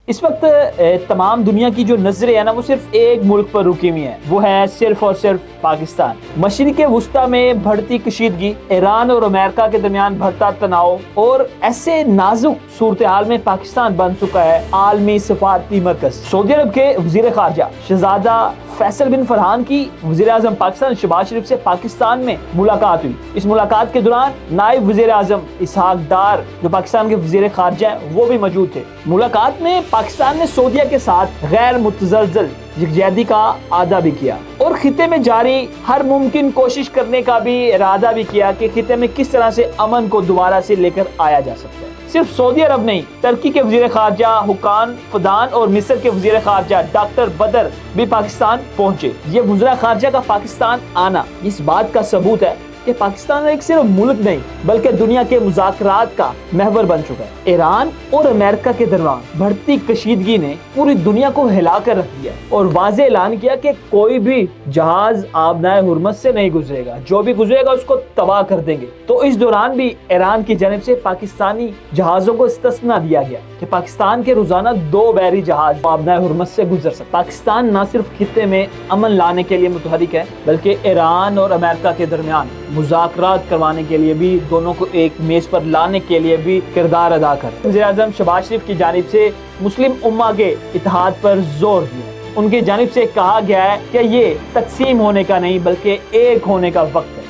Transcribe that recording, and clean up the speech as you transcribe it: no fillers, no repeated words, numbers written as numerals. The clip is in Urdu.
اس وقت تمام دنیا کی جو نظریں ہیں نا وہ صرف ایک ملک پر رکی ہوئی ہیں، وہ ہے صرف اور صرف پاکستان۔ مشرق وسطیٰ میں بڑھتی کشیدگی، ایران اور امریکہ کے درمیان بڑھتا تناؤ اور ایسے نازک صورتحال میں پاکستان بن چکا ہے عالمی سفارتی مرکز۔ سعودی عرب کے وزیر خارجہ شہزادہ فیصل بن فرحان کی وزیر اعظم پاکستان شہباز شریف سے پاکستان میں ملاقات ہوئی۔ اس ملاقات کے دوران نائب وزیر اعظم اسحاق ڈار جو پاکستان کے وزیر خارجہ ہیں وہ بھی موجود تھے۔ ملاقات میں پاکستان نے سعودیہ کے ساتھ غیر متزلزل یکجہتی کا اعادہ بھی کیا اور خطے میں جاری ہر ممکن کوشش کرنے کا بھی ارادہ بھی کیا کہ خطے میں کس طرح سے امن کو دوبارہ سے لے کر آیا جا سکتا ہے۔ صرف سعودی عرب نہیں، ترکی کے وزیر خارجہ حکان فدان اور مصر کے وزیر خارجہ ڈاکٹر بدر بھی پاکستان پہنچے۔ یہ وزراء خارجہ کا پاکستان آنا اس بات کا ثبوت ہے کہ پاکستان ایک صرف ملک نہیں بلکہ دنیا کے مذاکرات کا محور بن چکا ہے۔ ایران اور امریکہ کے درمیان بڑھتی کشیدگی نے پوری دنیا کو ہلا کر رکھ دیا اور واضح اعلان کیا کہ کوئی بھی جہاز آبنائے حرمت سے نہیں گزرے گا، جو بھی گزرے گا اس کو تباہ کر دیں گے۔ تو اس دوران بھی ایران کی جانب سے پاکستانی جہازوں کو استثناء دیا گیا کہ پاکستان کے روزانہ 2 بحری جہاز آبنائے حرمت سے گزر سکتے۔ پاکستان نہ صرف خطے میں امن لانے کے لیے متحرک ہے بلکہ ایران اور امریکہ کے درمیان مذاکرات کروانے کے لیے بھی، دونوں کو ایک میز پر لانے کے لیے بھی کردار ادا کر۔ وزیر اعظم شہباز شریف کی جانب سے مسلم امہ کے اتحاد پر زور دیا۔ ان کی جانب سے کہا گیا ہے کہ یہ تقسیم ہونے کا نہیں بلکہ ایک ہونے کا وقت ہے۔